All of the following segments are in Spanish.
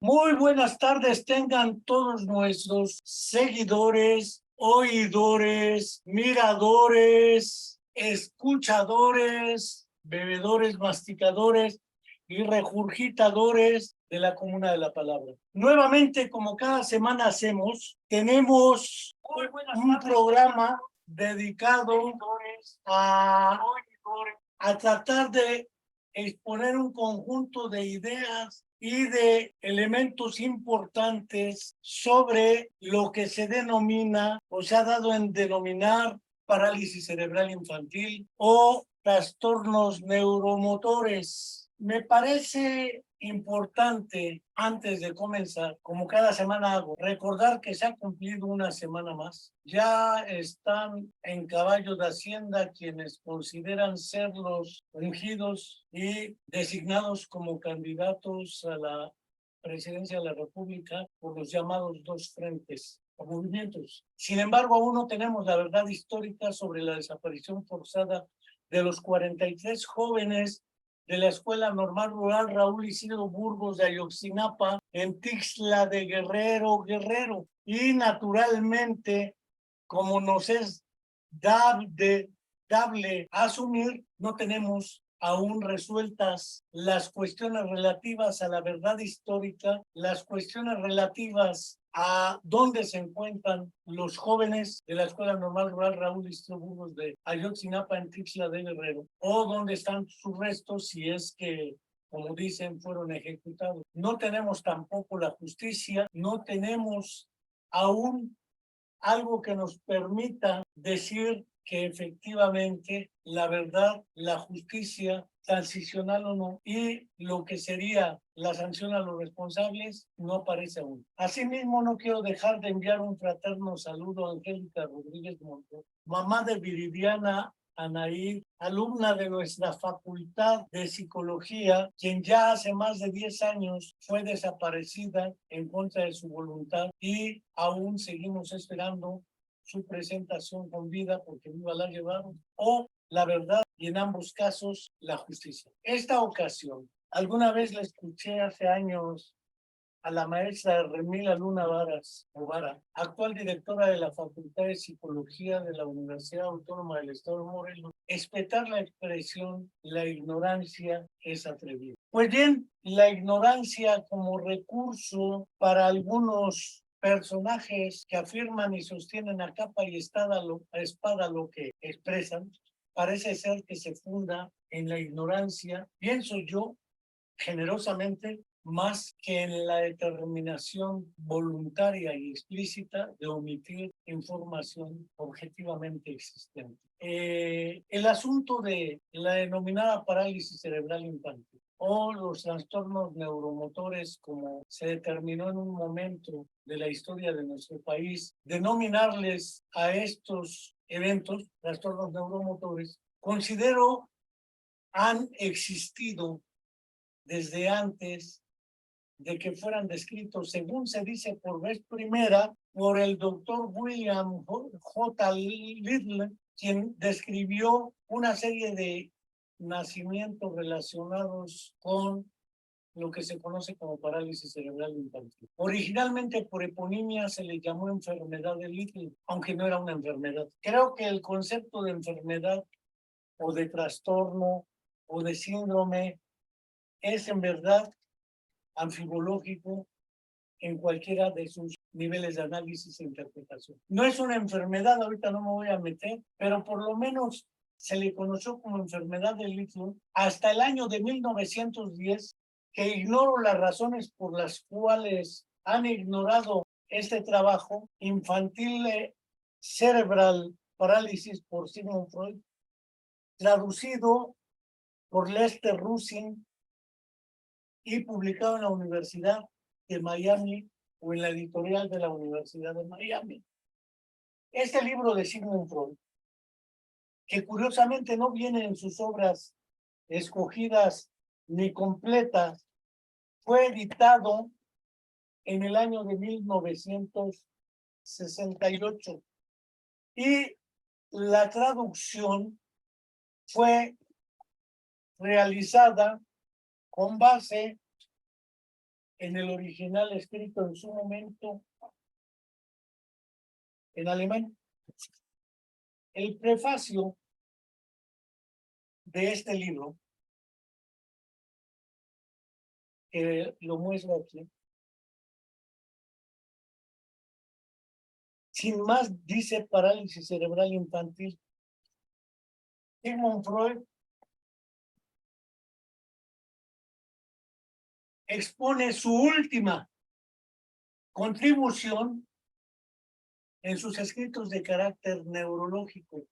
Muy buenas tardes tengan todos nuestros seguidores, oidores, miradores, escuchadores, bebedores, masticadores y regurgitadores de la Comuna de la Palabra. Nuevamente, como cada semana hacemos, tenemos un programa dedicado a tratar de exponer un conjunto de ideas y de elementos importantes sobre lo que se denomina o se ha dado en denominar parálisis cerebral infantil o trastornos neuromotores. Me parece importante, antes de comenzar, como cada semana hago, recordar que se ha cumplido una semana más. Ya están en caballo de Hacienda quienes consideran ser los ungidos y designados como candidatos a la presidencia de la República por los llamados dos frentes o movimientos. Sin embargo, aún no tenemos la verdad histórica sobre la desaparición forzada de los 43 jóvenes de la Escuela Normal Rural Raúl Isidro Burgos de Ayotzinapa en Tixla de Guerrero. Y naturalmente, como nos es dable asumir, no tenemos aún resueltas las cuestiones relativas a la verdad histórica, las cuestiones relativas a dónde se encuentran los jóvenes de la Escuela Normal Rural Raúl Isidro Burgos de Ayotzinapa en Tixla de Guerrero, o dónde están sus restos si es que, como dicen, fueron ejecutados. No tenemos tampoco la justicia, no tenemos aún algo que nos permita decir que efectivamente la verdad, la justicia, transicional o no, y lo que sería la sanción a los responsables, no aparece aún. Asimismo, no quiero dejar de enviar un fraterno saludo a Angélica Rodríguez Montes, mamá de Viridiana Anaí, alumna de nuestra Facultad de Psicología, quien ya hace más de 10 años fue desaparecida en contra de su voluntad y aún seguimos esperando su presentación con vida porque viva la llevaron, o la verdad y en ambos casos la justicia. Esta ocasión, alguna vez la escuché hace años a la maestra Remila Luna Vara, actual directora de la Facultad de Psicología de la Universidad Autónoma del Estado de Morelos, respetar la expresión "la ignorancia es atrevida". Pues bien, la ignorancia como recurso para algunos personajes que afirman y sostienen a capa y espada lo que expresan, parece ser que se funda en la ignorancia, pienso yo, generosamente, más que en la determinación voluntaria y explícita de omitir información objetivamente existente. El asunto de la denominada parálisis cerebral infantil o los trastornos neuromotores, como se determinó en un momento de la historia de nuestro país, denominarles a estos eventos, trastornos neuromotores, considero han existido desde antes de que fueran descritos, según se dice por vez primera, por el doctor William J. Little, quien describió una serie de nacimientos relacionados con lo que se conoce como parálisis cerebral infantil. Originalmente por eponimia se le llamó enfermedad de Little, aunque no era una enfermedad. Creo que el concepto de enfermedad o de trastorno o de síndrome es en verdad anfibológico en cualquiera de sus niveles de análisis e interpretación. No es una enfermedad, ahorita no me voy a meter, pero por lo menos se le conoció como enfermedad de Little hasta el año de 1910, que ignoro las razones por las cuales han ignorado este trabajo infantil cerebral parálisis por Sigmund Freud, traducido por Lester Rusin y publicado en la Universidad de Miami o en la editorial de la Universidad de Miami. Este libro de Sigmund Freud, que curiosamente no viene en sus obras escogidas ni completas, fue editado en el año de 1968 y la traducción fue realizada con base en el original escrito en su momento en alemán. El prefacio de este libro, que lo muestro aquí, sin más dice parálisis cerebral infantil. Sigmund Freud expone su última contribución en sus escritos de carácter neurológico.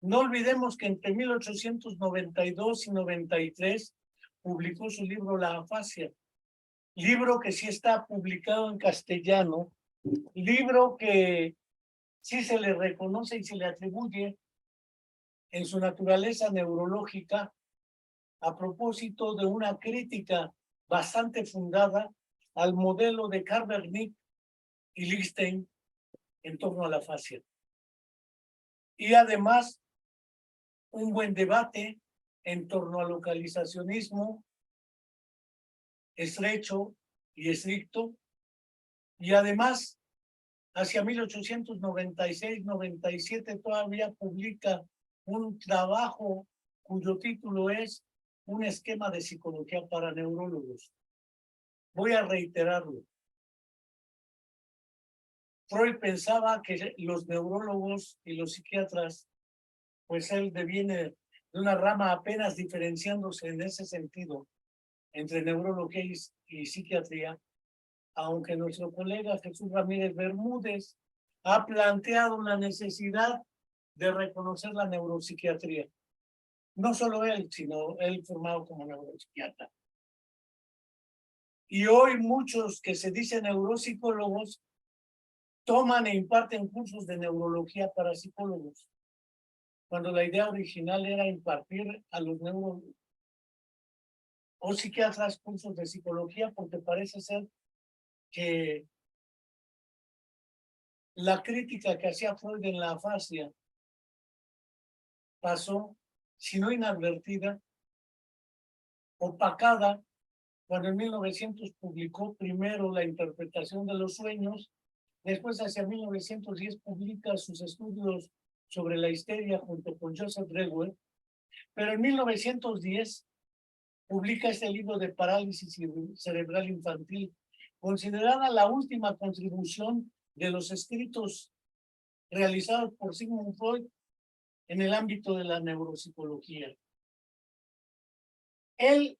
No olvidemos que entre 1892 y 93 publicó su libro La afasia, libro que sí está publicado en castellano, libro que sí se le reconoce y se le atribuye en su naturaleza neurológica a propósito de una crítica bastante fundada al modelo de Carl Wernicke y Lichtenstein en torno a la afasia. Y además, un buen debate en torno al localizacionismo estrecho y estricto, y además, hacia 1896-97 todavía publica un trabajo cuyo título es Un esquema de psicología para neurólogos. Voy a reiterarlo. Freud pensaba que los neurólogos y los psiquiatras, pues él deviene de una rama apenas diferenciándose en ese sentido entre neurología y psiquiatría, aunque nuestro colega Jesús Ramírez Bermúdez ha planteado la necesidad de reconocer la neuropsiquiatría. No solo él, sino él formado como neuropsiquiatra. Y hoy muchos que se dicen neuropsicólogos toman e imparten cursos de neurología para psicólogos, cuando la idea original era impartir a los neurólogos o psiquiatras cursos de psicología, porque parece ser que la crítica que hacía Freud en la afasia pasó, si no inadvertida, opacada, cuando en 1900 publicó primero la interpretación de los sueños, después hacia 1910 publica sus estudios sobre la histeria junto con Joseph Reuel, pero en 1910 publica este libro de parálisis cerebral infantil, considerada la última contribución de los escritos realizados por Sigmund Freud en el ámbito de la neuropsicología. Él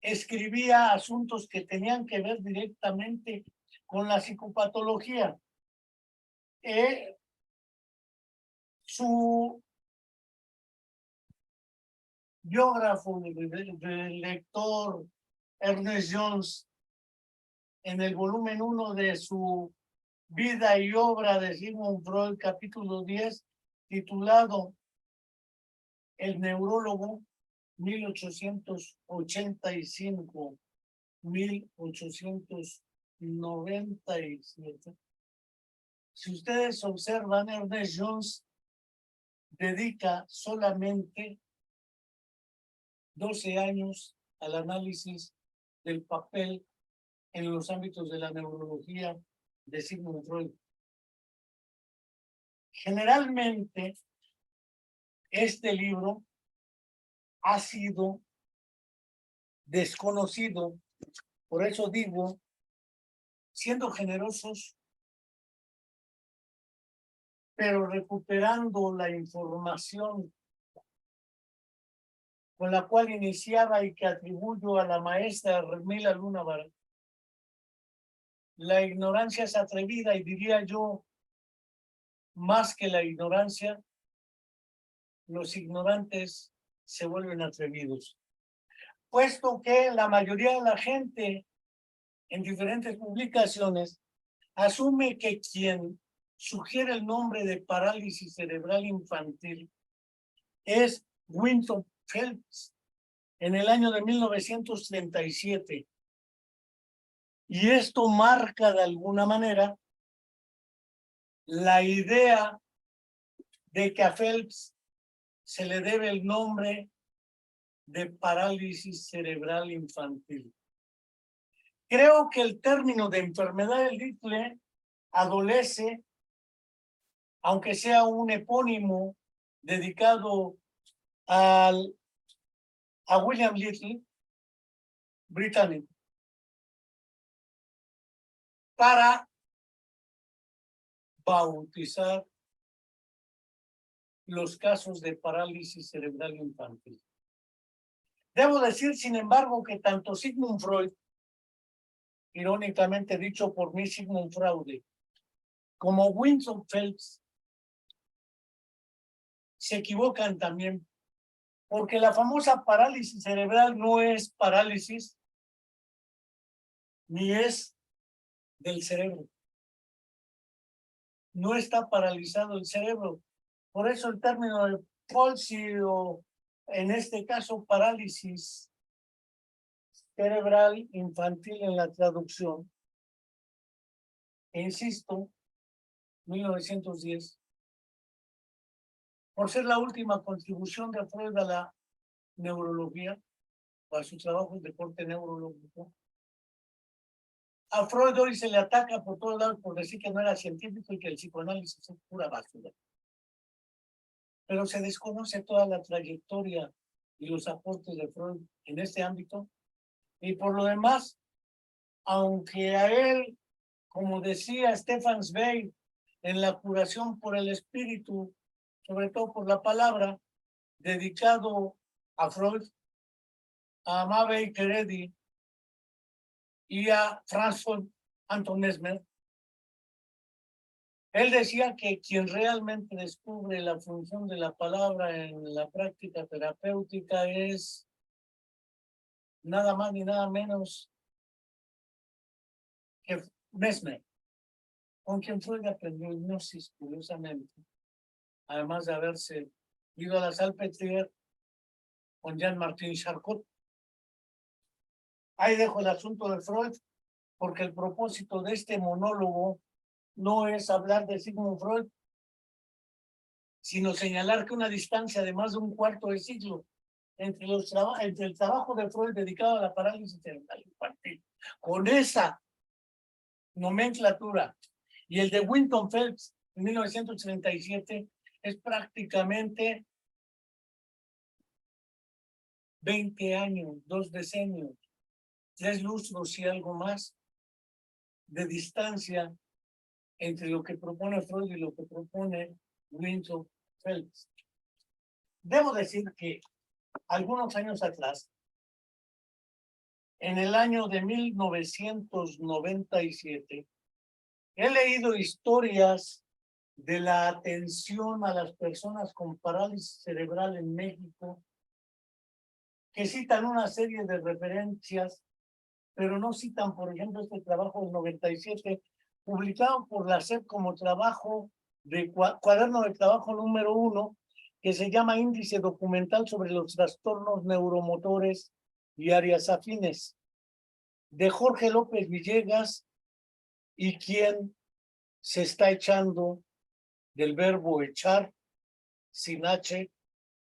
escribía asuntos que tenían que ver directamente con la psicopatología. Su biógrafo del lector Ernest Jones, en el volumen 1 de su Vida y obra de Sigmund Freud, capítulo 10, titulado El neurólogo, 1885-1897. Si ustedes observan, Ernest Jones dedica solamente 12 años al análisis del papel en los ámbitos de la neurología de Sigmund Freud. Generalmente, este libro ha sido desconocido, por eso digo, siendo generosos, pero recuperando la información con la cual iniciaba y que atribuyo a la maestra Hermila Lunavar. La ignorancia es atrevida y diría yo, más que la ignorancia, los ignorantes se vuelven atrevidos. Puesto que la mayoría de la gente en diferentes publicaciones asume que quien sugiere el nombre de parálisis cerebral infantil es Winthrop Phelps en el año de 1937. Y esto marca de alguna manera la idea de que a Phelps se le debe el nombre de parálisis cerebral infantil. Creo que el término de enfermedad de Little adolece, aunque sea un epónimo dedicado a William Little, británico, para bautizar los casos de parálisis cerebral infantil. Debo decir, sin embargo, que tanto Sigmund Freud, irónicamente dicho por mí Sigmund Freud, como Winston Phelps, se equivocan también, porque la famosa parálisis cerebral no es parálisis, ni es del cerebro. No está paralizado el cerebro. Por eso el término de palsy o, en este caso, parálisis cerebral infantil en la traducción, insisto, 1910, por ser la última contribución de Freud a la neurología, a su trabajo de corte neurológico. A Freud hoy se le ataca por todos lados por decir que no era científico y que el psicoanálisis es pura basura. Pero se desconoce toda la trayectoria y los aportes de Freud en este ámbito. Y por lo demás, aunque a él, como decía Stefan Zweig, en la curación por el espíritu, sobre todo por la palabra, dedicado a Freud, a Mabe Keredi y a Franz von Anton Mesmer, él decía que quien realmente descubre la función de la palabra en la práctica terapéutica es nada más ni nada menos que Mesmer, con quien Freud aprendió hipnosis, curiosamente, además de haberse ido a la Salpêtrière con Jean-Martin Charcot. Ahí dejo el asunto de Freud, porque el propósito de este monólogo no es hablar de Sigmund Freud, sino señalar que una distancia de más de un cuarto de siglo entre el trabajo de Freud dedicado a la parálisis cerebral infantil, con esa nomenclatura, y el de Winston Phelps en 1937, es prácticamente 20 años, 2 decenios, 3 lustros y algo más de distancia entre lo que propone Freud y lo que propone Winston Phelps. Debo decir que algunos años atrás, en el año de 1997, he leído historias de la atención a las personas con parálisis cerebral en México, que citan una serie de referencias, pero no citan, por ejemplo, este trabajo del 97, publicado por la SEP como trabajo de cuaderno de trabajo número 1, que se llama Índice Documental sobre los Trastornos Neuromotores y Áreas Afines, de Jorge López Villegas, y quien se está echando del verbo echar, sin H,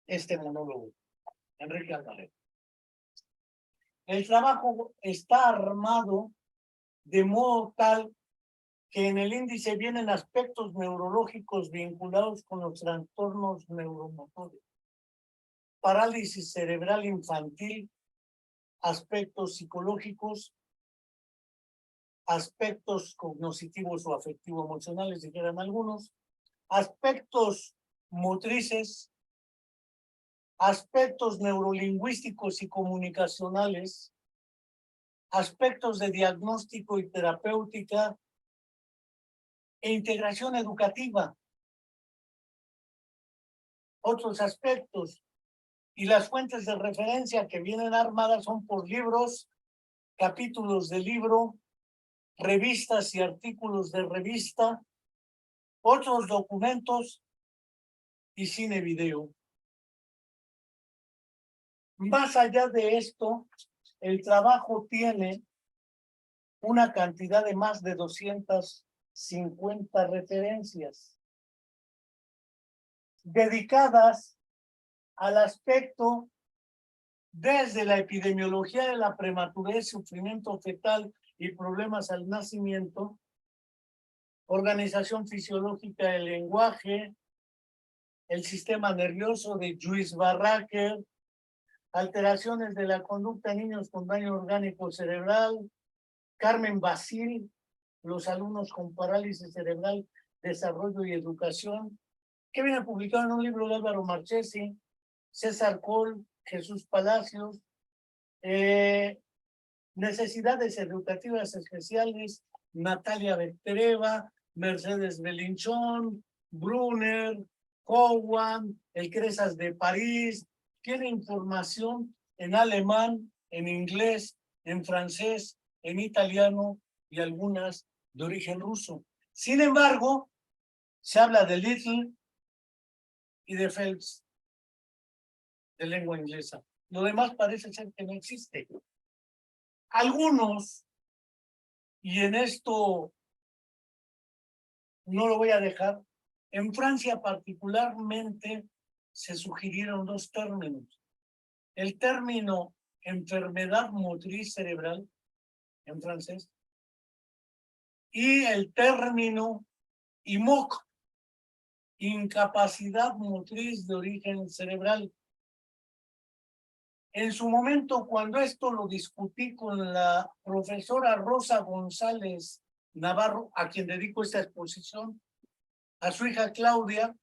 este monólogo, Enrique Alvarez. El trabajo está armado de modo tal que en el índice vienen aspectos neurológicos vinculados con los trastornos neuromotores, parálisis cerebral infantil, aspectos psicológicos, aspectos cognitivos o afectivo-emocionales, dijeran algunos, aspectos motrices, aspectos neurolingüísticos y comunicacionales, aspectos de diagnóstico y terapéutica e integración educativa. Otros aspectos, y las fuentes de referencia que vienen armadas son por libros, capítulos de libro, revistas y artículos de revista, otros documentos y cine video. Más allá de esto, el trabajo tiene una cantidad de más de 250 referencias dedicadas al aspecto desde la epidemiología de la prematurez, sufrimiento fetal y problemas al nacimiento, organización fisiológica del lenguaje, el sistema nervioso de Juice Barraquer, alteraciones de la conducta en niños con daño orgánico cerebral, Carmen Basil, los alumnos con parálisis cerebral, desarrollo y educación, que viene publicado en un libro de Álvaro Marchesi, César Col, Jesús Palacios, necesidades educativas especiales, Natalia Bectreva, Mercedes Belinchón, Brunner, Cowan, el Cresas de París. Tiene información en alemán, en inglés, en francés, en italiano y algunas de origen ruso. Sin embargo, se habla de Little y de Phelps, de lengua inglesa. Lo demás parece ser que no existe. Algunos, y en esto no lo voy a dejar, en Francia particularmente se sugirieron dos términos. El término enfermedad motriz cerebral, en francés, y el término IMOC, incapacidad motriz de origen cerebral. En su momento, cuando esto lo discutí con la profesora Rosa González Navarro, a quien dedico esta exposición, a su hija Claudia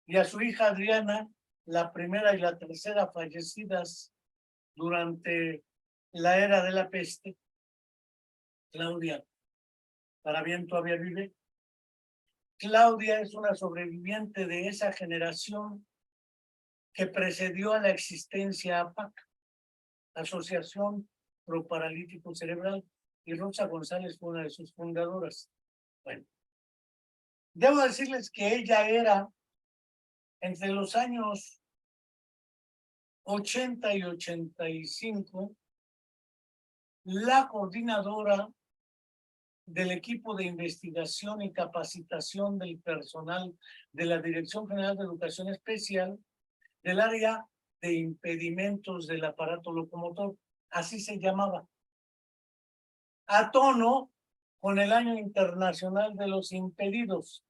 y a su hija Adriana, la primera y la tercera fallecidas durante la era de la peste. Claudia, para bien todavía vive. Claudia es una sobreviviente de esa generación que precedió a la existencia APAC, Asociación Pro Paralítico Cerebral, y Rosa González fue una de sus fundadoras. Bueno, debo decirles que ella era, entre los años 80 y 85, la coordinadora del equipo de investigación y capacitación del personal de la Dirección General de Educación Especial del área de impedimentos del aparato locomotor, así se llamaba, a tono con el Año Internacional de los Impedidos.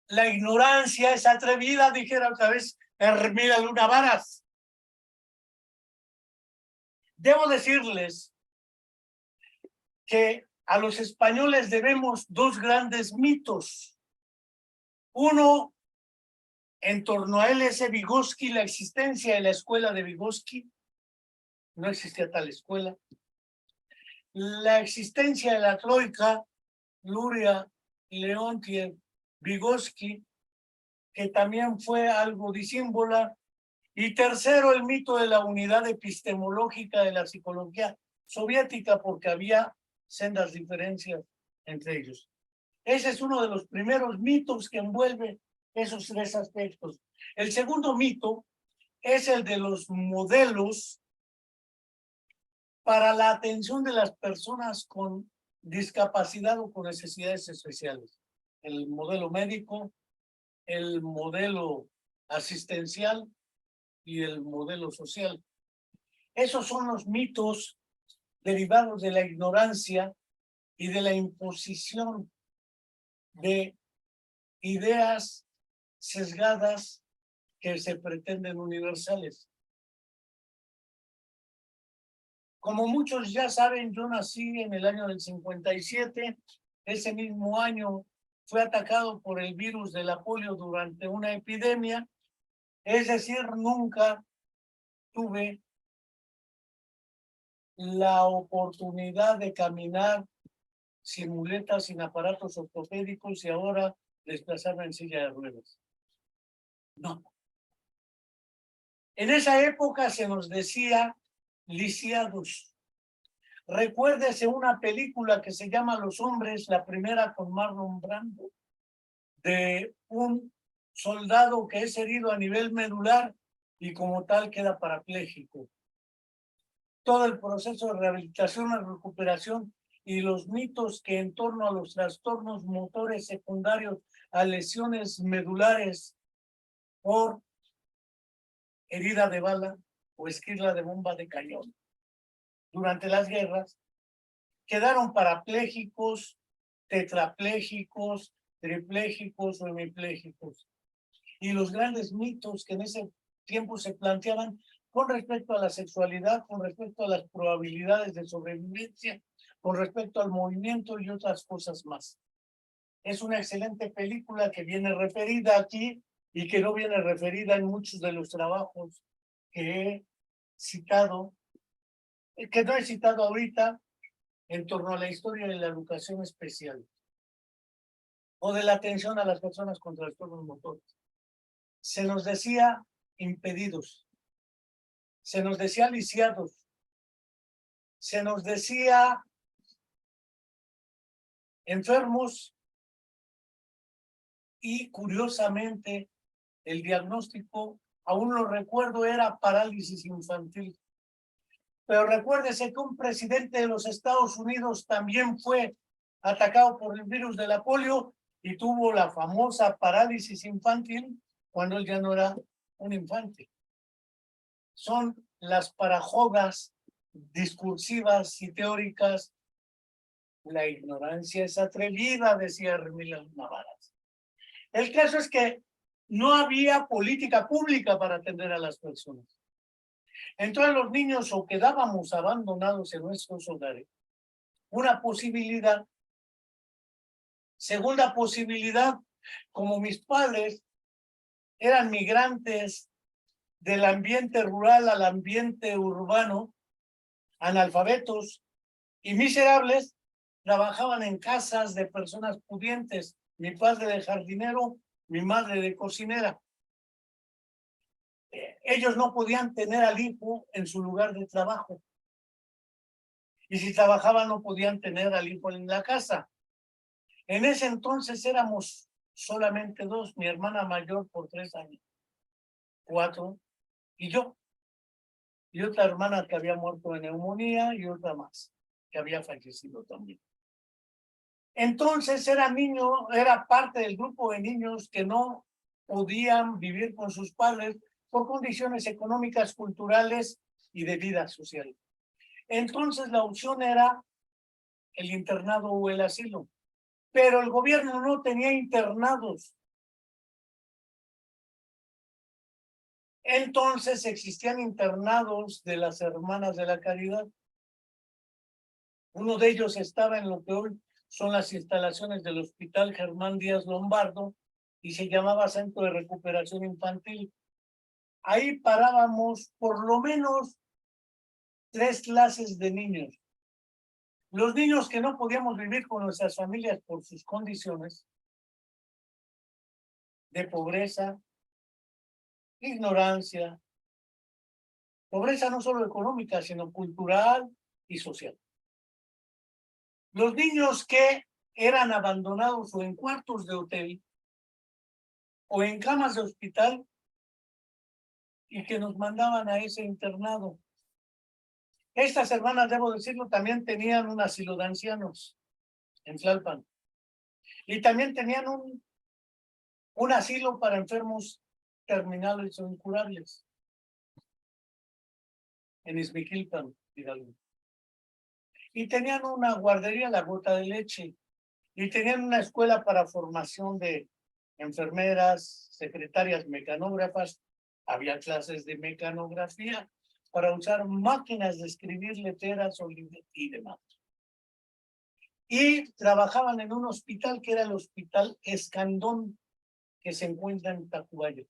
La ignorancia es atrevida, dijera otra vez Hermida Luna Varas. Debo decirles que a los españoles debemos dos grandes mitos. Uno, en torno a L.S. Vygotsky, la existencia de la escuela de Vygotsky. No existía tal escuela. La existencia de la troika, Luria, Leontiev, Vygotsky, que también fue algo disímbola. Y tercero, el mito de la unidad epistemológica de la psicología soviética, porque había sendas diferencias entre ellos. Ese es uno de los primeros mitos que envuelve esos tres aspectos. El segundo mito es el de los modelos para la atención de las personas con discapacidad o con necesidades especiales. El modelo médico, el modelo asistencial y el modelo social. Esos son los mitos derivados de la ignorancia y de la imposición de ideas sesgadas que se pretenden universales. Como muchos ya saben, yo nací en el año del 57. Ese mismo año fue atacado por el virus de la polio durante una epidemia. Es decir, nunca tuve la oportunidad de caminar sin muletas, sin aparatos ortopédicos y ahora desplazarme en silla de ruedas. No. En esa época se nos decía lisiados. Recuérdese una película que se llama Los Hombres, la primera con Marlon Brando, de un soldado que es herido a nivel medular y como tal queda parapléjico. Todo el proceso de rehabilitación y recuperación y los mitos que en torno a los trastornos motores secundarios a lesiones medulares por herida de bala o esquirla de bomba de cañón durante las guerras, quedaron parapléjicos, tetrapléjicos, tripléjicos o hemipléjicos. Y los grandes mitos que en ese tiempo se planteaban con respecto a la sexualidad, con respecto a las probabilidades de sobrevivencia, con respecto al movimiento y otras cosas más. Es una excelente película que viene referida aquí y que no viene referida en muchos de los trabajos que he citado, que no he citado ahorita, en torno a la historia de la educación especial o de la atención a las personas con trastornos motores. Se nos decía impedidos, se nos decía lisiados, se nos decía enfermos y curiosamente el diagnóstico, aún lo recuerdo, era parálisis infantil. Pero recuérdese que un presidente de los Estados Unidos también fue atacado por el virus de la polio y tuvo la famosa parálisis infantil cuando él ya no era un infante. Son las parajodas discursivas y teóricas. La ignorancia es atrevida, decía Remila Navaras. El caso es que no había política pública para atender a las personas. Entonces los niños o quedábamos abandonados en nuestros hogares. Una posibilidad. Segunda posibilidad, como mis padres eran migrantes del ambiente rural al ambiente urbano, analfabetos y miserables, trabajaban en casas de personas pudientes. Mi padre de jardinero, mi madre de cocinera. Ellos no podían tener al hijo en su lugar de trabajo. Y si trabajaban no podían tener al hijo en la casa. En ese entonces éramos solamente dos, mi hermana mayor por 3 años, 4, y yo. Y otra hermana que había muerto de neumonía y otra más, que había fallecido también. Entonces era parte del grupo de niños que no podían vivir con sus padres por condiciones económicas, culturales y de vida social. Entonces la opción era el internado o el asilo, pero el gobierno no tenía internados. Entonces existían internados de las Hermanas de la Caridad. Uno de ellos estaba en lo que hoy son las instalaciones del Hospital Germán Díaz Lombardo y se llamaba Centro de Recuperación Infantil. Ahí parábamos por lo menos 3 clases de niños. Los niños que no podíamos vivir con nuestras familias por sus condiciones de pobreza, ignorancia, pobreza no solo económica, sino cultural y social. Los niños que eran abandonados o en cuartos de hotel o en camas de hospital y que nos mandaban a ese internado. Estas hermanas, debo decirlo, también tenían un asilo de ancianos en Tlalpan. Y también tenían un asilo para enfermos terminales o incurables en Izmiquilpan, Hidalgo. Y tenían una guardería, La Gota de Leche. Y tenían una escuela para formación de enfermeras, secretarias, mecanógrafas. Había clases de mecanografía para usar máquinas de escribir letreras y demás. Y trabajaban en un hospital que era el Hospital Escandón, que se encuentra en Tacubaya.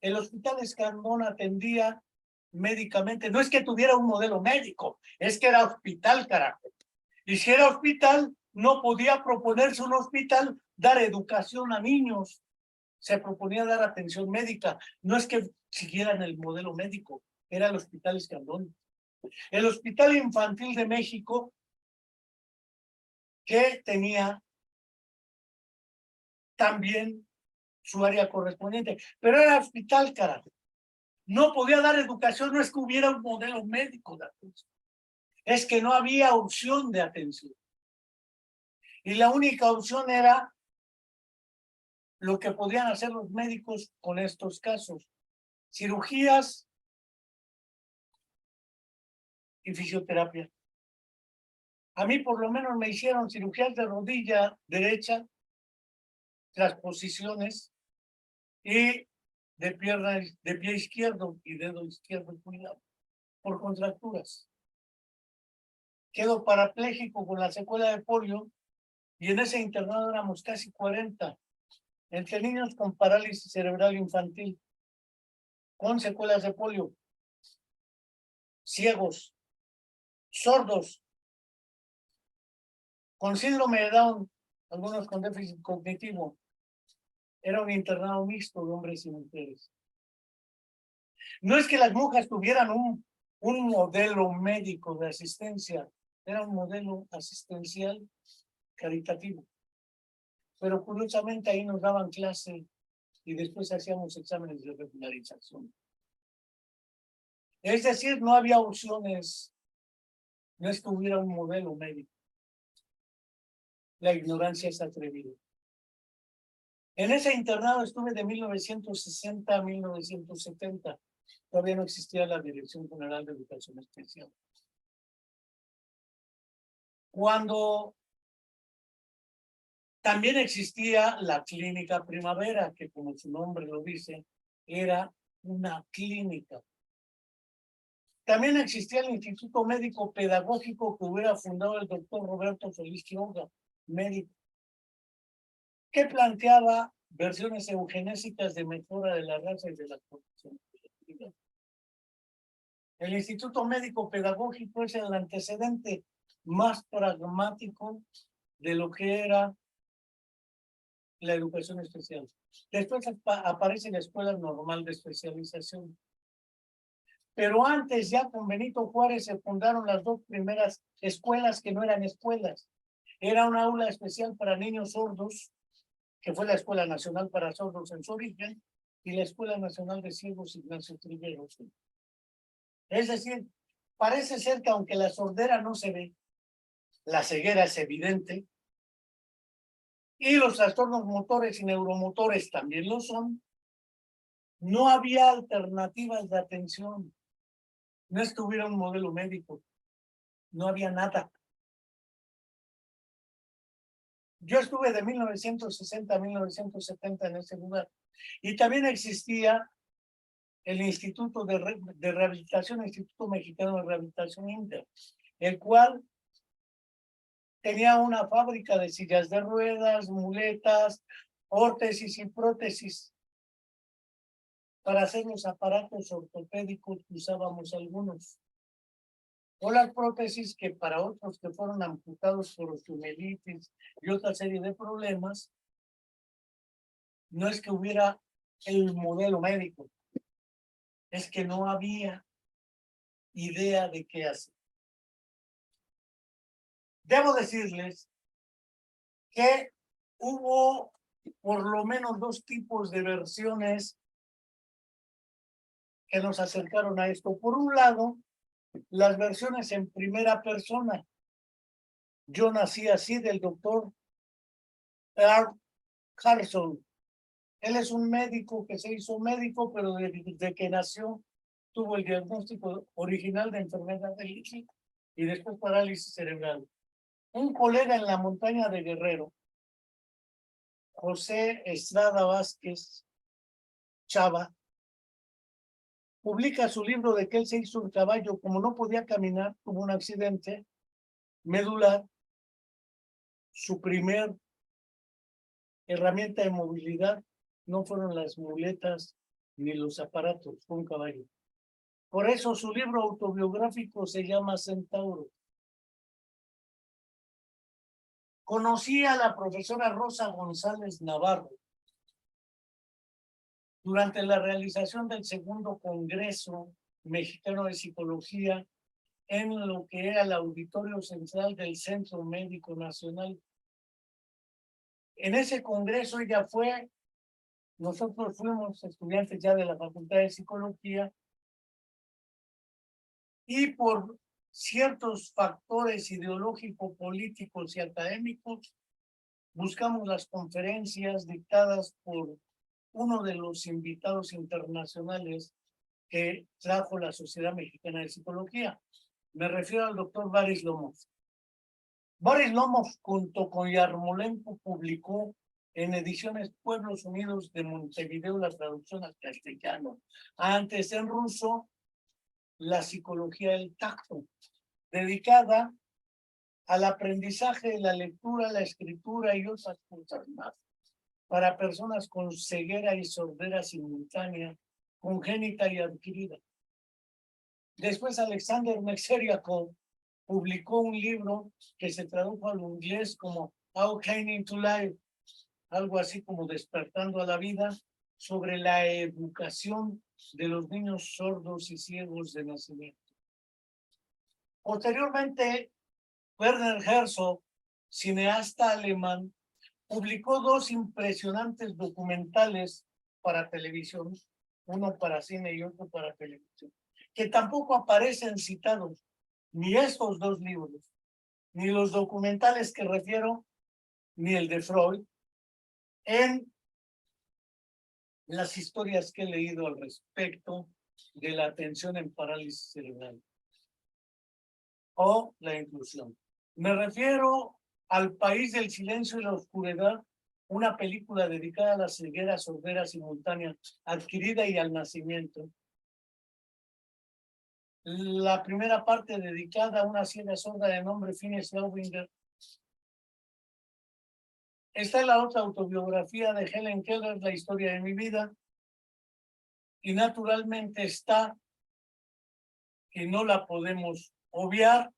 El Hospital Escandón atendía médicamente, no es que tuviera un modelo médico, es que era hospital, carajo. Y si era hospital, no podía proponerse un hospital dar educación a niños. Se proponía dar atención médica. No es que siguieran el modelo médico, era el Hospital Escandón. El Hospital Infantil de México, que tenía también su área correspondiente, pero era hospital, carajo. No podía dar educación, no es que hubiera un modelo médico de atención. Es que no había opción de atención. Y la única opción era lo que podían hacer los médicos con estos casos. Cirugías y fisioterapia. A mí por lo menos me hicieron cirugías de rodilla derecha, transposiciones, y de pie izquierdo y dedo izquierdo cuidado, por contracturas. Quedo parapléjico con la secuela de polio, y en ese internado éramos casi 40, entre niños con parálisis cerebral infantil, con secuelas de polio, ciegos, sordos, con síndrome de Down, algunos con déficit cognitivo. Era un internado mixto de hombres y mujeres. No es que las monjas tuvieran un modelo médico de asistencia, era un modelo asistencial caritativo. Pero curiosamente ahí nos daban clase y después hacíamos exámenes de regularización. Es decir, no había opciones, no es que hubiera un modelo médico. La ignorancia es atrevida. En ese internado estuve de 1960 a 1970. Todavía no existía la Dirección General de Educación Especial. Cuando también existía la Clínica Primavera, que como su nombre lo dice, era una clínica. También existía el Instituto Médico Pedagógico que hubiera fundado el doctor Roberto Feliz Quiroga, médico, que planteaba versiones eugenésicas de mejora de la raza y de la producción. El Instituto Médico Pedagógico es el antecedente más pragmático de lo que era la educación especial. Después aparece la Escuela Normal de Especialización. Pero antes, ya con Benito Juárez, se fundaron las dos primeras escuelas que no eran escuelas. Era un aula especial para niños sordos, que fue la Escuela Nacional para Sordos en su origen, y la Escuela Nacional de Ciegos Ignacio Trigueros. Es decir, parece ser que aunque la sordera no se ve, la ceguera es evidente, y los trastornos motores y neuromotores también lo son, no había alternativas de atención. No es que hubiera un modelo médico, no había nada. Yo estuve de 1960 a 1970 en ese lugar, y también existía el Instituto de Rehabilitación, el Instituto Mexicano de Rehabilitación Inter, el cual tenía una fábrica de sillas de ruedas, muletas, órtesis y prótesis para hacer los aparatos ortopédicos que usábamos algunos, o las prótesis que para otros que fueron amputados por osteomielitis y otra serie de problemas. No es que hubiera el modelo médico, es que no había idea de qué hacer. Debo decirles que hubo por lo menos dos tipos de versiones que nos acercaron a esto. Por un lado, las versiones en primera persona. Yo nací así, del doctor Earl Carson. Él es un médico que se hizo médico, pero desde que nació tuvo el diagnóstico original de enfermedad de Lichi y después parálisis cerebral. Un colega en la montaña de Guerrero, José Estrada Vázquez Chava, publica su libro de que él se hizo un caballo. Como no podía caminar, tuvo un accidente medular. Su primer herramienta de movilidad no fueron las muletas ni los aparatos, fue un caballo. Por eso su libro autobiográfico se llama Centauro. Conocí a la profesora Rosa González Navarro durante la realización del segundo Congreso Mexicano de Psicología en lo que era el auditorio central del Centro Médico Nacional. En ese congreso ella fue, nosotros fuimos estudiantes ya de la Facultad de Psicología, y por ciertos factores ideológicos, políticos y académicos, buscamos las conferencias dictadas por uno de los invitados internacionales que trajo la Sociedad Mexicana de Psicología. Me refiero al doctor Boris Lomov. Boris Lomov, junto con Yarmolenko, publicó en Ediciones Pueblos Unidos de Montevideo la traducción al castellano. Antes en ruso, La psicología del tacto, dedicada al aprendizaje de la lectura, la escritura y otras cosas más, para personas con ceguera y sordera simultánea, congénita y adquirida. Después Alexander Mecheriakov publicó un libro que se tradujo al inglés como Awakening to Life, algo así como Despertando a la Vida, sobre la educación de los niños sordos y ciegos de nacimiento. Posteriormente, Werner Herzog, cineasta alemán, publicó dos impresionantes documentales para televisión, uno para cine y otro para televisión, que tampoco aparecen citados, ni estos dos libros, ni los documentales que refiero, ni el de Freud, en las historias que he leído al respecto de la atención en parálisis cerebral o la inclusión. Me refiero al País del Silencio y la Oscuridad, una película dedicada a la ceguera sordera simultánea adquirida y al nacimiento. La primera parte dedicada a una ciega sorda de nombre Fines Laubinger. Esta es la otra autobiografía de Helen Keller, La historia de mi vida. Y naturalmente está, y no la podemos obviar,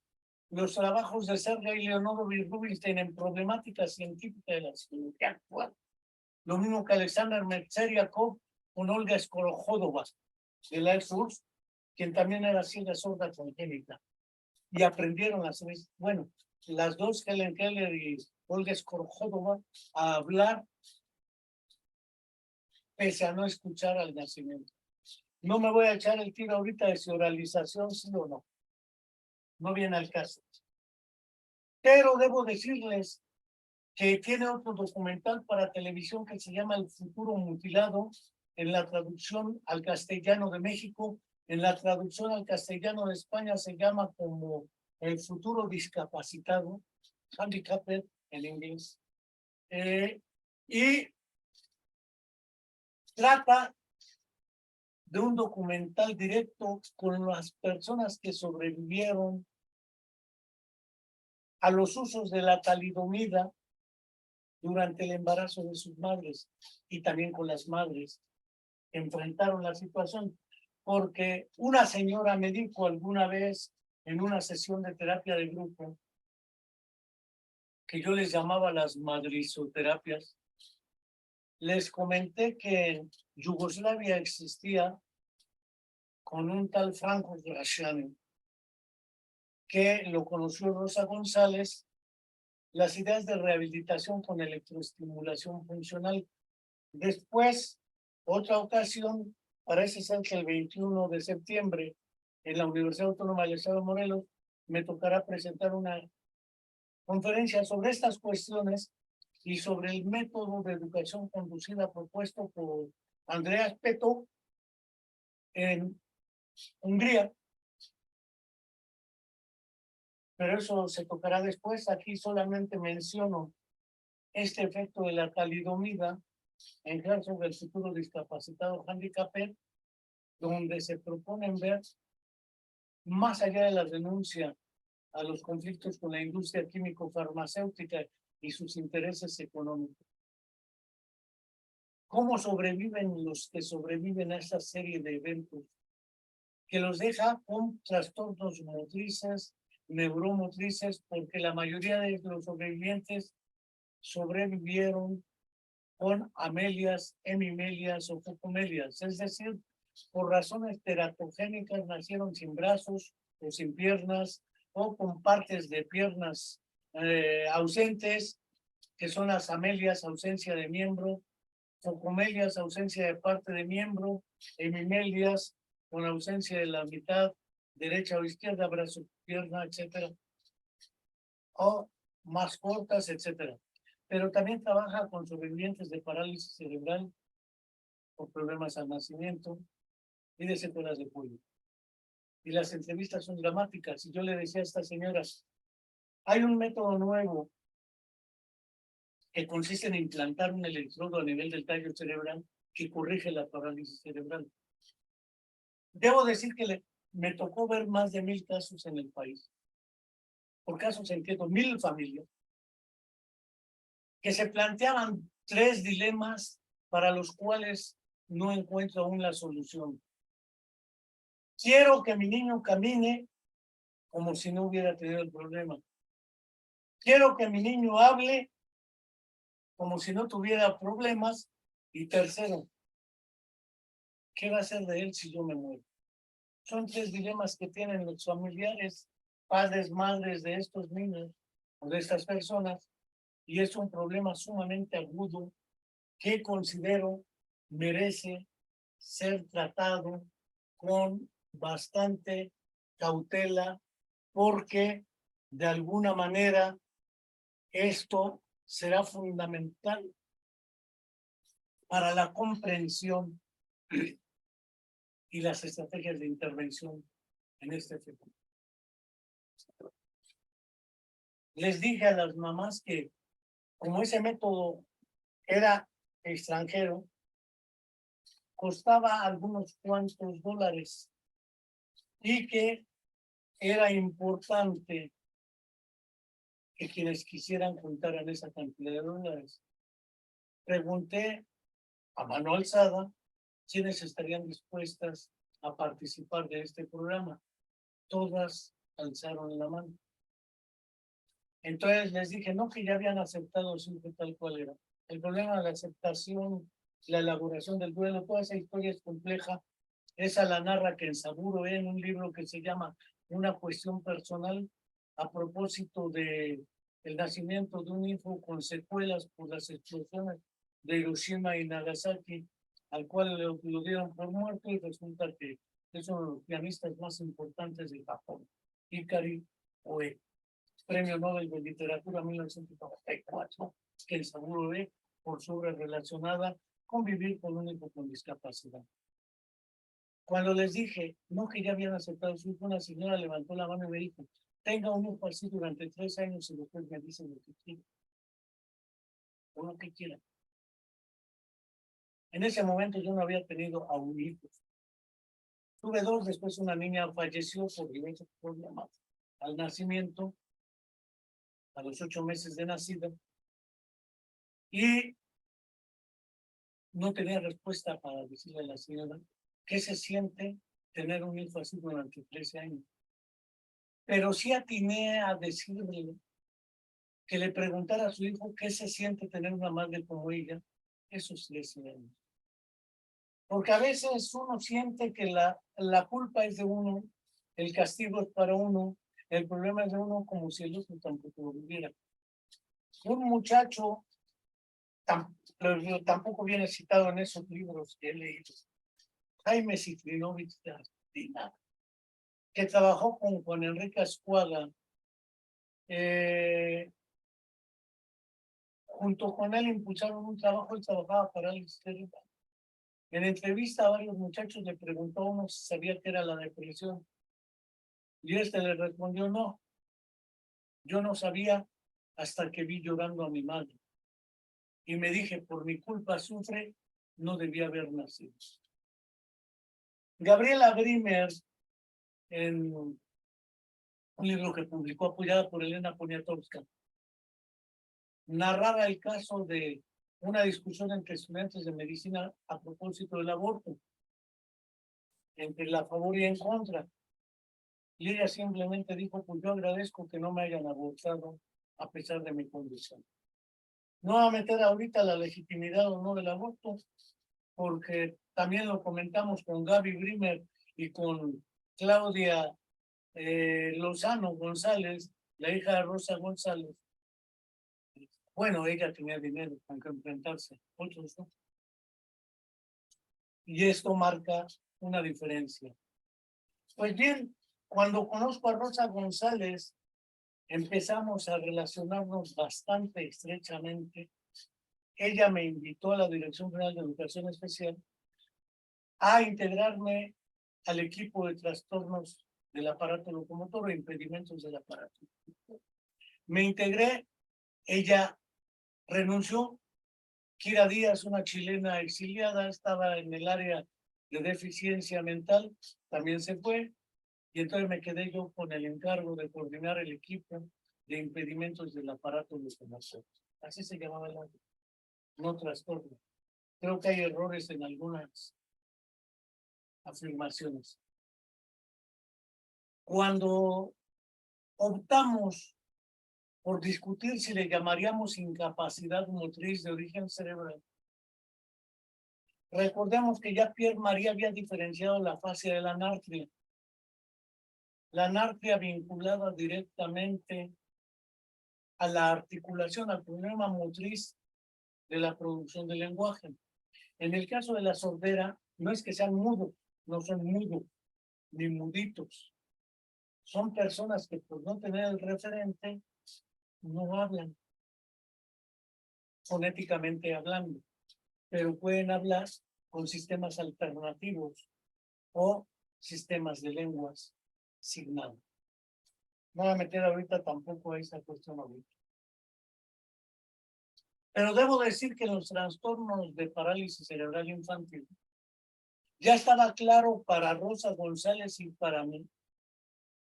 los trabajos de Sergei Leonorovich Rubinstein en problemática científica de la psicología actual. Lo mismo que Alexander Mecheriakov con Olga Skorohodova, de la EXURSS, quien también era ciega sorda congénita. Y aprendieron bueno, las dos, Helen Keller y Olga Skorohodova, a hablar pese a no escuchar al nacimiento. No me voy a echar el tiro ahorita de si oralización, sí o no. No viene al caso. Pero debo decirles que tiene otro documental para televisión que se llama El futuro mutilado, en la traducción al castellano de México. En la traducción al castellano de España se llama como El futuro discapacitado, handicapped en inglés. Y trata de un documental directo con las personas que sobrevivieron a los usos de la talidomida durante el embarazo de sus madres, y también con las madres que enfrentaron la situación, porque una señora me dijo alguna vez en una sesión de terapia de grupo, que yo les llamaba las madrisoterapias, les comenté que en Yugoslavia existía con un tal Franco Graciani, que lo conoció Rosa González, las ideas de rehabilitación con electroestimulación funcional. Después, otra ocasión, parece ser que el 21 de septiembre, en la Universidad Autónoma del Estado de Morelos, me tocará presentar una conferencia sobre estas cuestiones y sobre el método de educación conducida propuesto por Andreas Peto en Hungría. Pero eso se tocará después. Aquí solamente menciono este efecto de la talidomida en caso del futuro discapacitado handicapé, donde se proponen ver más allá de la denuncia a los conflictos con la industria químico-farmacéutica y sus intereses económicos. ¿Cómo sobreviven los que sobreviven a esta serie de eventos que los deja con trastornos motrices, neuromotrices, porque la mayoría de los sobrevivientes sobrevivieron con amelias, hemimelias o focomelias, es decir, por razones teratogénicas nacieron sin brazos o sin piernas o con partes de piernas ausentes, que son las amelias, ausencia de miembro, focomelias, ausencia de parte de miembro, hemimelias, con ausencia de la mitad derecha o izquierda, brazo, pierna, etcétera, o más cortas, etcétera. Pero también trabaja con sobrevivientes de parálisis cerebral por problemas al nacimiento y de secuelas de cuello. y las entrevistas son dramáticas. Y yo le decía a estas señoras, hay un método nuevo que consiste en implantar un electrodo a nivel del tallo cerebral que corrige la parálisis cerebral. Debo decir que me tocó ver más de 1000 casos en el país. Por casos entiendo 1000 familias que se planteaban 3 dilemas para los cuales no encuentro aún la solución. Quiero que mi niño camine como si no hubiera tenido el problema. Quiero que mi niño hable como si no tuviera problemas. Y tercero, ¿qué va a hacer de él si yo me muero? Son 3 dilemas que tienen los familiares, padres, madres de estos niños o de estas personas, y es un problema sumamente agudo que considero merece ser tratado con bastante cautela, porque de alguna manera esto será fundamental para la comprensión y las estrategias de intervención en este tema. Les dije a las mamás que como ese método era extranjero, costaba algunos cuantos dólares y que era importante que quienes quisieran juntaran esa cantidad de dólares. Pregunté a mano alzada quiénes estarían dispuestas a participar de este programa. Todas alzaron la mano. Entonces les dije, no, que ya habían aceptado siempre tal cual era. El problema de la aceptación, la elaboración del duelo, toda esa historia es compleja. Esa la narra Kenzaburo en un libro que se llama Una cuestión personal, a propósito de el nacimiento de un hijo con secuelas por las explosiones de Hiroshima y Nagasaki, al cual lo dieron por muerto, y resulta que es uno de los pianistas más importantes de Japón, Hikari Oe, Premio Nobel de Literatura 1994, Kenzaburo por su obra relacionada con vivir con un hijo con discapacidad. Cuando les dije, no, que ya habían aceptado su hijo, una señora levantó la mano y me dijo, tenga un hijo así durante 3 años y después me dicen lo que quiera. O lo que quiera. En ese momento yo no había tenido a un hijo. Tuve 2, después una niña falleció por diversos problemas al nacimiento, a los 8 meses de nacida, y no tenía respuesta para decirle a la señora qué se siente tener un hijo así durante 13 años. Pero sí atiné a decirle que le preguntara a su hijo qué se siente tener una madre como ella esos 13 años. Porque a veces uno siente que la culpa es de uno, el castigo es para uno, el problema es de uno, como si el otro tampoco lo viviera. Un muchacho tampoco viene citado en esos libros que he leído, Jaime Cifrinovich de Argentina, que trabajó con Juan Enrique Ascuaga. Junto con él impulsaron un trabajo, él trabajaba para el cerebral. En entrevista a varios muchachos le preguntó a uno si sabía qué era la depresión. Y le respondió, no, yo no sabía hasta que vi llorando a mi madre. Y me dije, por mi culpa sufre, no debía haber nacido. Gabriela Brimer, en un libro que publicó apoyada por Elena Poniatowska, narraba el caso de una discusión entre estudiantes de medicina a propósito del aborto, entre la favor y en contra. Y ella simplemente dijo, pues yo agradezco que no me hayan abortado a pesar de mi condición. No va a meter ahorita la legitimidad o no del aborto, porque también lo comentamos con Gaby Brimer y con Claudia Lozano González, la hija de Rosa González. Bueno, ella tenía dinero con que enfrentarse, otros no. Y esto marca una diferencia. Pues bien, cuando conozco a Rosa González, empezamos a relacionarnos bastante estrechamente. Ella me invitó a la Dirección General de Educación Especial a integrarme al equipo de trastornos del aparato locomotor o impedimentos del aparato. Me integré, ella renunció. Kira Díaz, una chilena exiliada, estaba en el área de deficiencia mental, también se fue, y entonces me quedé yo con el encargo de coordinar el equipo de impedimentos del aparato locomotor. Así se llamaba el área, no trastorno. Creo que hay errores en algunas afirmaciones. Cuando optamos por discutir si le llamaríamos incapacidad motriz de origen cerebral, recordemos que ya Pierre Marie había diferenciado la fascia de la anartria. La anartria vinculada directamente a la articulación, al problema motriz de la producción del lenguaje. En el caso de la sordera, no es que sean mudos, no son mudos, ni muditos. Son personas que por no tener el referente, no hablan, fonéticamente hablando, pero pueden hablar con sistemas alternativos o sistemas de lenguas signadas. No voy a meter ahorita tampoco a esa cuestión ahorita. Pero debo decir que en los trastornos de parálisis cerebral infantil ya estaba claro para Rosa González y para mí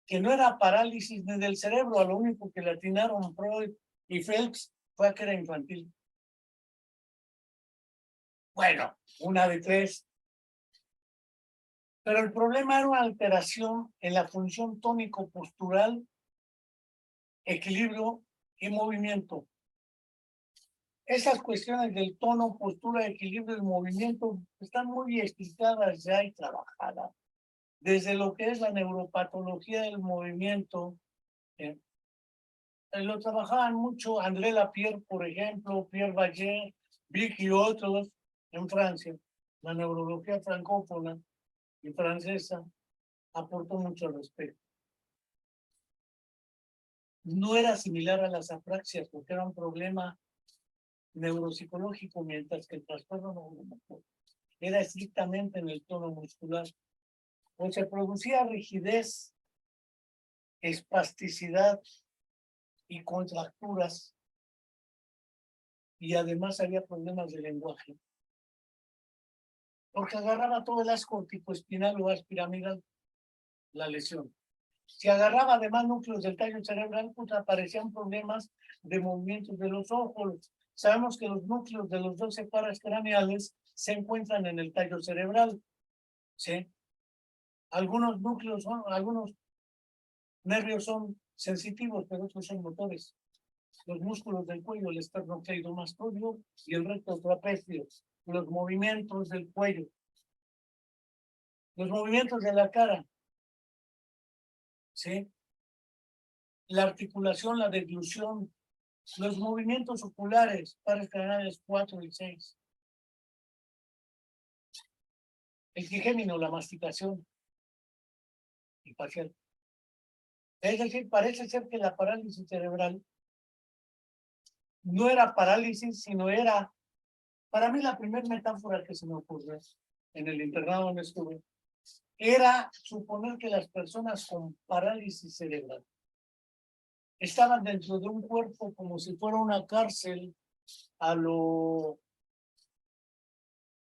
que no era parálisis ni del cerebro, a lo único que le atinaron Freud y Phelps fue a que era infantil. Bueno, una de tres. Pero el problema era una alteración en la función tónico-postural, equilibrio y movimiento. Esas cuestiones del tono, postura, equilibrio y movimiento están muy explicadas ya y trabajadas. Desde lo que es la neuropatología del movimiento, lo trabajaban mucho André Lapierre, por ejemplo, Pierre Baget, Vic y otros en Francia. La neurología francófona y francesa aportó mucho al respecto. No era similar a las apraxias porque era un problema neuropsicológico, mientras que el trastorno neuromuscular era estrictamente en el tono muscular. Pues se producía rigidez, espasticidad y contracturas, y además había problemas de lenguaje, porque agarraba todo el haz corticoespinal o haz piramidal, la lesión. Si agarraba además núcleos del tallo cerebral, pues aparecían problemas de movimientos de los ojos. Sabemos que los núcleos de los 12 pares craneales se encuentran en el tallo cerebral, ¿sí? Algunos núcleos son, algunos nervios son sensitivos, pero otros son motores. Los músculos del cuello, el esternocleidomastoideo y el recto trapecio, los movimientos del cuello, los movimientos de la cara, ¿sí? La articulación, la deglución, los movimientos oculares, pares craneales 4 y 6. El trigémino, la masticación y facial. Es decir, parece ser que la parálisis cerebral no era parálisis, sino era, para mí la primera metáfora que se me ocurrió en el internado donde estuve, era suponer que las personas con parálisis cerebral estaban dentro de un cuerpo como si fuera una cárcel, a lo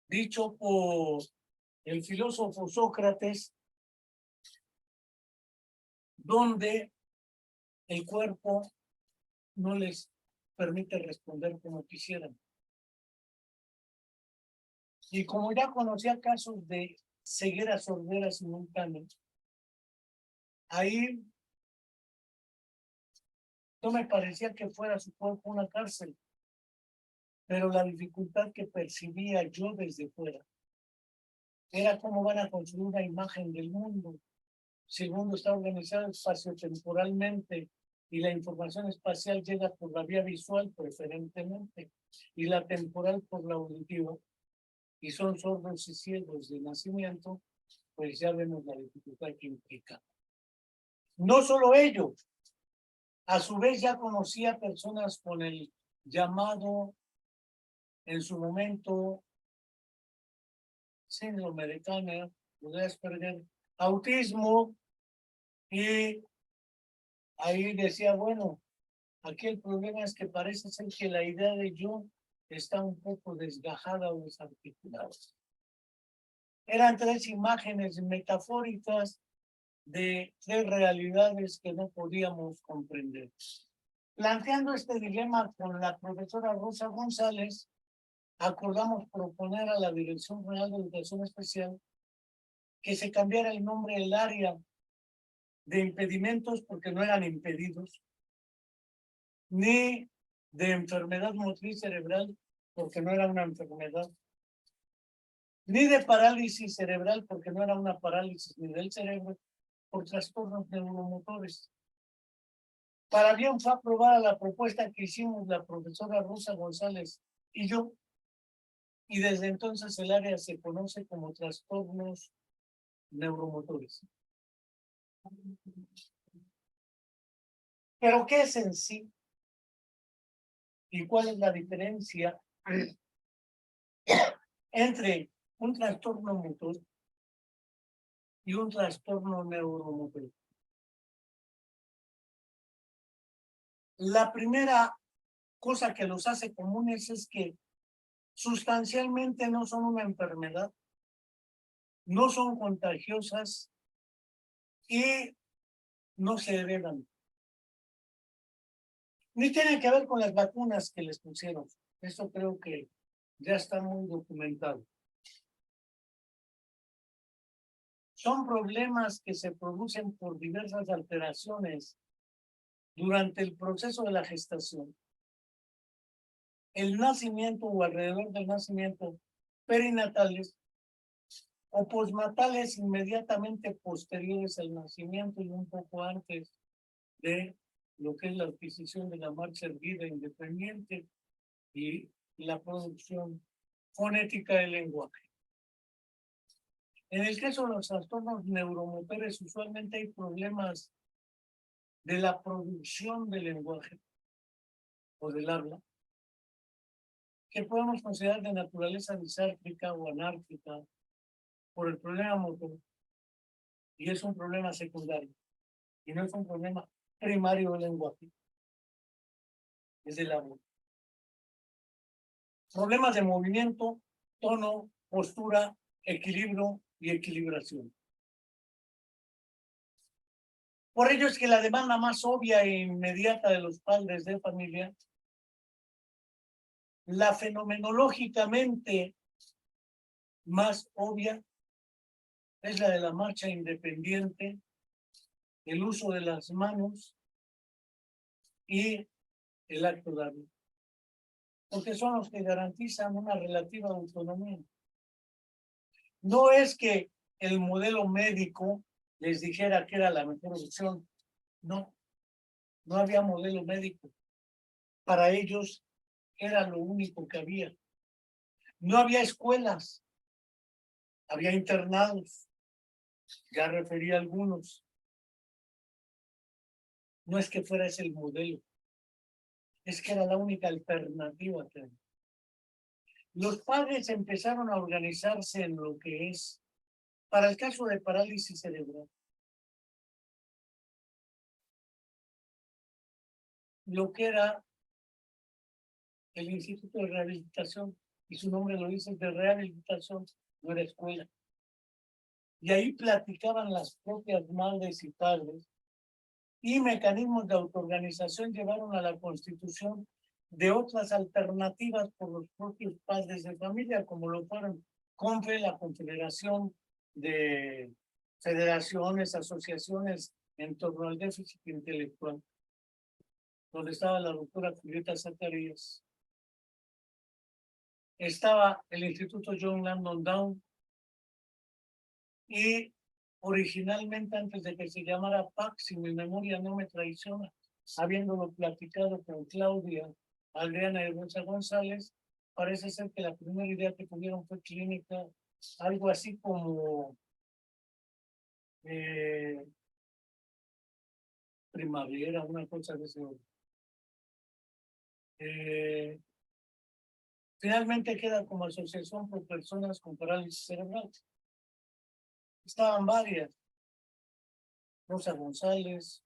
dicho por el filósofo Sócrates, donde el cuerpo no les permite responder como quisieran. Y como ya conocía casos de ceguera sordera simultánea, ahí no me parecía que fuera su cuerpo una cárcel, pero la dificultad que percibía yo desde fuera era cómo van a construir una imagen del mundo. Si el mundo está organizado espaciotemporalmente y la información espacial llega por la vía visual preferentemente y la temporal por la auditiva, y son sordos y ciegos de nacimiento, pues ya vemos la dificultad que implica. No solo ello, a su vez ya conocía personas con el llamado en su momento síndrome de Turner, de Asperger, autismo, Y ahí decía, bueno, aquí el problema es que parece ser que la idea de yo está un poco desgajada o desarticulada. Eran tres imágenes metafóricas de tres realidades que no podíamos comprender. Planteando este dilema con la profesora Rosa González, acordamos proponer a la Dirección General de Educación Especial que se cambiara el nombre del área de impedimentos, porque no eran impedidos, ni de enfermedad motriz cerebral, porque no era una enfermedad, ni de parálisis cerebral, porque no era una parálisis ni del cerebro, por trastornos neuromotores. Para bien fue aprobada la propuesta que hicimos la profesora Rosa González y yo, y desde entonces el área se conoce como trastornos neuromotores. ¿Pero qué es en sí? ¿Y cuál es la diferencia entre un trastorno motor y un trastorno neuromotor? La primera cosa que los hace comunes es que sustancialmente no son una enfermedad, no son contagiosas y no se heredan. Ni tienen que ver con las vacunas que les pusieron. Eso creo que ya está muy documentado. Son problemas que se producen por diversas alteraciones durante el proceso de la gestación, el nacimiento o alrededor del nacimiento, perinatales o postnatales inmediatamente posteriores al nacimiento y un poco antes de lo que es la adquisición de la marcha erguida independiente y la producción fonética del lenguaje. En el caso de los trastornos neuromotores, usualmente hay problemas de la producción del lenguaje o del habla, que podemos considerar de naturaleza disártrica o anárquica por el problema motor, y es un problema secundario, y no es un problema primario del lenguaje, es del habla. Problemas de movimiento, tono, postura, equilibrio y equilibración. Por ello es que la demanda más obvia e inmediata de los padres de familia, la fenomenológicamente más obvia, es la de la marcha independiente, el uso de las manos y el acto dable, porque son los que garantizan una relativa autonomía. No es que el modelo médico les dijera que era la mejor opción, no, no había modelo médico. Para ellos era lo único que había. No había escuelas, había internados, ya referí a algunos. No es que fuera ese el modelo, es que era la única alternativa que había. Los padres empezaron a organizarse en lo que es, para el caso de parálisis cerebral, lo que era el Instituto de Rehabilitación, y su nombre lo dice, de rehabilitación, no era escuela. Y ahí platicaban las propias madres y padres, y mecanismos de autoorganización llevaron a la constitución de otras alternativas por los propios padres de familia, como lo fueron CONFE, la Confederación de Federaciones, Asociaciones en torno al déficit intelectual, donde estaba la doctora Julieta Zacarías. Estaba el Instituto John Langdon Down y originalmente, antes de que se llamara PAC, si mi memoria no me traiciona, habiéndolo platicado con Claudia, Adriana y Rosa González, parece ser que la primera idea que tuvieron fue clínica, algo así como primavera, una cosa de ese orden. Finalmente queda como asociación por personas con parálisis cerebral. Estaban varias. Rosa González,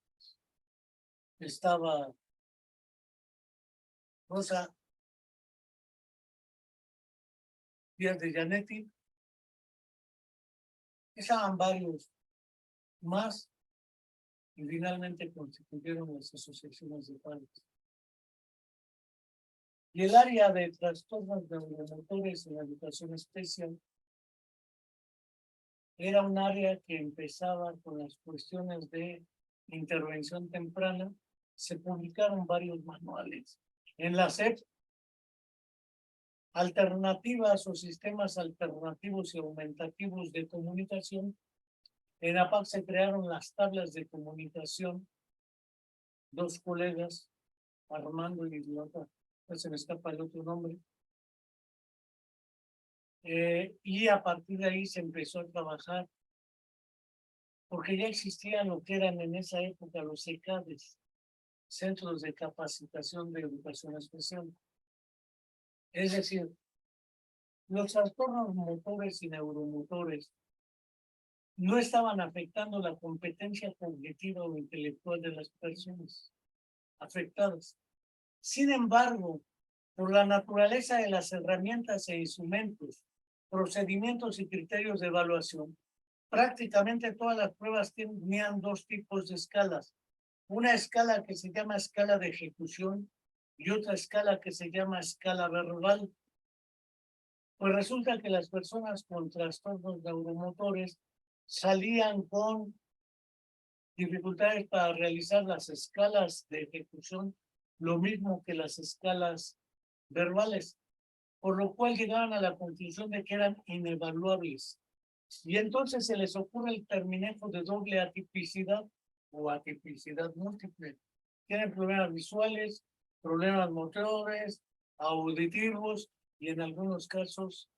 estaba Rosa Díaz de Janetti, estaban varios más y finalmente constituyeron las asociaciones de padres. Y el área de trastornos neuromotores en la educación especial era un área que empezaba con las cuestiones de intervención temprana. Se publicaron varios manuales. En la SEP, alternativas o sistemas alternativos y aumentativos de comunicación. En APAC se crearon las tablas de comunicación. Dos colegas, Armando y Idiota, se me escapa el otro nombre. Y a partir de ahí se empezó a trabajar, porque ya existían lo que eran en esa época los CECADES, Centros de Capacitación de Educación Especial. Es decir, los trastornos motores y neuromotores no estaban afectando la competencia cognitiva o intelectual de las personas afectadas. Sin embargo, por la naturaleza de las herramientas e instrumentos, procedimientos y criterios de evaluación, prácticamente todas las pruebas tenían dos tipos de escalas. Una escala que se llama escala de ejecución y otra escala que se llama escala verbal. Pues resulta que las personas con trastornos neuromotores salían con dificultades para realizar las escalas de ejecución, lo mismo que las escalas verbales, por lo cual llegaban a la conclusión de que eran inevaluables. Y entonces se les ocurre el terminejo de doble atipicidad o atipicidad múltiple. Tienen problemas visuales, problemas motores, auditivos y en algunos casos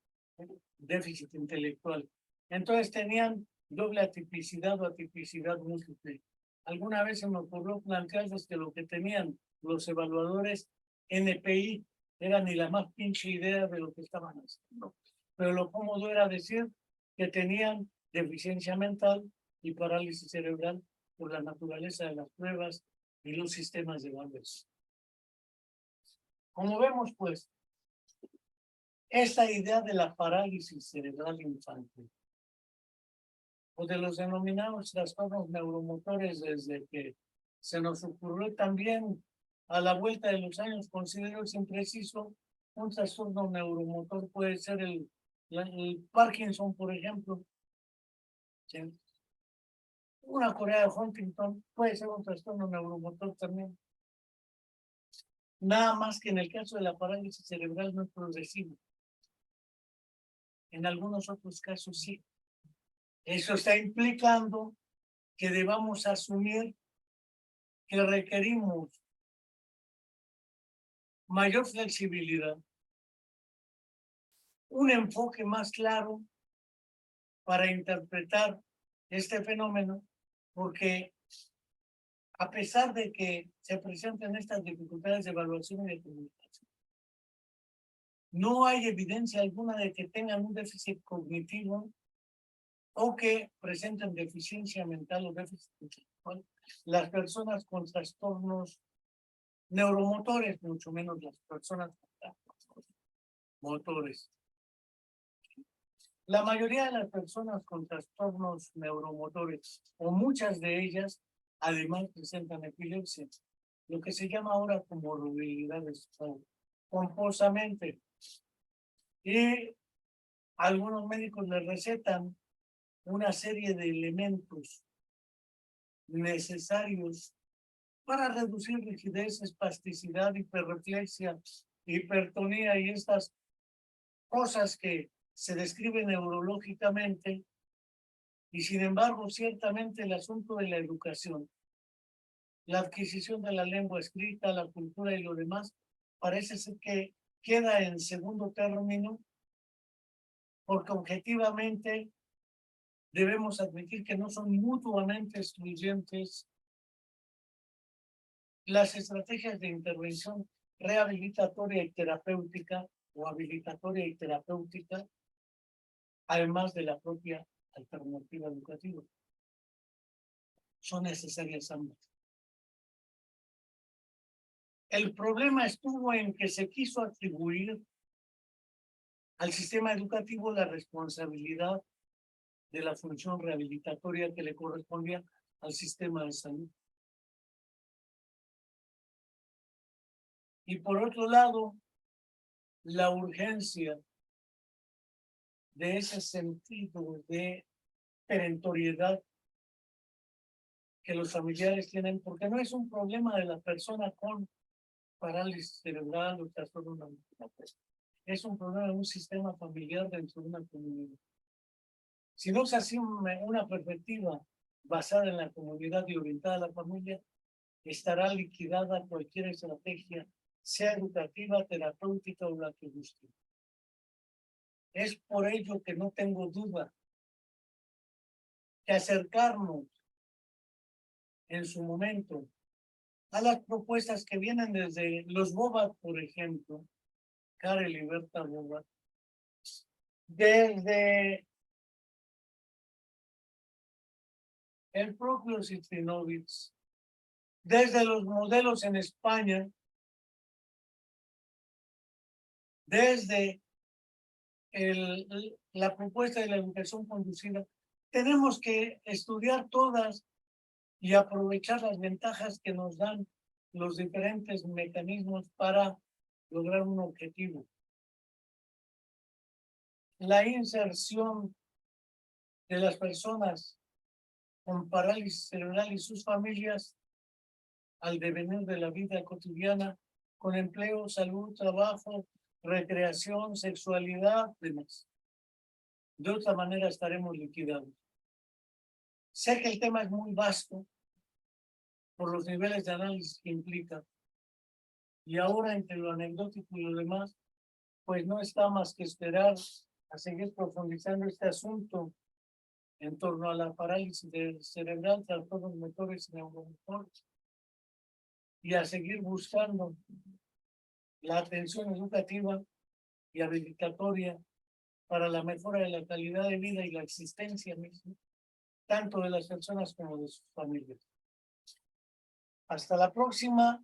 déficit intelectual. Entonces tenían doble atipicidad o atipicidad múltiple. Alguna vez se me ocurrió plantearles que lo que tenían los evaluadores NPI era ni la más pinche idea de lo que estaban haciendo. Pero lo cómodo era decir que tenían deficiencia mental y parálisis cerebral por la naturaleza de las pruebas y los sistemas de evaluación. Como vemos, pues, esta idea de la parálisis cerebral infantil o de los denominados trastornos neuromotores, desde que se nos ocurrió también a la vuelta de los años, considero sin preciso, un trastorno neuromotor puede ser el Parkinson, por ejemplo. ¿Sí? Una Corea de Huntington puede ser un trastorno neuromotor también. Nada más que en el caso de la parálisis cerebral no es progresivo. En algunos otros casos sí. Eso está implicando que debamos asumir que requerimos mayor flexibilidad, un enfoque más claro para interpretar este fenómeno, porque a pesar de que se presenten estas dificultades de evaluación y de comunicación, no hay evidencia alguna de que tengan un déficit cognitivo o que presenten deficiencia mental o déficit intelectual las personas con trastornos neuromotores, mucho menos las personas con trastornos motores. La mayoría de las personas con trastornos neuromotores, o muchas de ellas, además presentan epilepsia, lo que se llama ahora comorbilidades pomposamente. Y algunos médicos les recetan una serie de elementos necesarios para reducir rigidez, espasticidad, hiperreflexia, hipertonía y estas cosas que se describen neurológicamente. Y sin embargo, ciertamente el asunto de la educación, la adquisición de la lengua escrita, la cultura y lo demás, parece ser que queda en segundo término, porque objetivamente debemos admitir que no son mutuamente excluyentes las estrategias de intervención rehabilitatoria y terapéutica o habilitatoria y terapéutica, además de la propia alternativa educativa. son necesarias ambas. El problema estuvo en que se quiso atribuir al sistema educativo la responsabilidad de la función rehabilitatoria que le correspondía al sistema de salud. Y por otro lado, la urgencia de ese sentido de perentoriedad que los familiares tienen, porque no es un problema de la persona con parálisis cerebral o trastorno mental, es un problema de un sistema familiar dentro de una comunidad. Si no se hace una perspectiva basada en la comunidad y orientada a la familia, estará liquidada cualquier estrategia, sea educativa, terapéutica o la que guste. Es por ello que no tengo duda que acercarnos en su momento a las propuestas que vienen desde los Bobat, por ejemplo, Karel y Berta Bobat, desde el propio Citrinowicz, desde los modelos en España, desde la propuesta de la educación conducida, tenemos que estudiar todas y aprovechar las ventajas que nos dan los diferentes mecanismos para lograr un objetivo. La inserción de las personas con parálisis cerebral y sus familias al devenir de la vida cotidiana, con empleo, salud, trabajo, recreación, sexualidad, demás. De otra manera estaremos liquidados. Sé que el tema es muy vasto por los niveles de análisis que implica. Y ahora, entre lo anecdótico y lo demás, pues no está más que esperar a seguir profundizando este asunto en torno a la parálisis cerebral, trastornos motores y neuromotores, y a seguir buscando la atención educativa y habilitatoria para la mejora de la calidad de vida y la existencia misma, tanto de las personas como de sus familias. Hasta la próxima,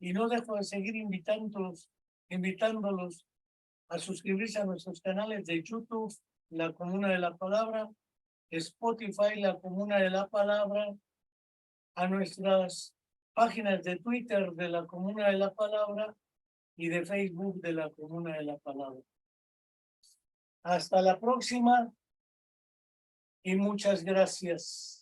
y no dejo de seguir invitándolos a suscribirse a nuestros canales de YouTube, La Comuna de la Palabra, Spotify, La Comuna de la Palabra, a nuestras páginas de Twitter de La Comuna de la Palabra y de Facebook de La Comuna de la Palabra. Hasta la próxima y muchas gracias.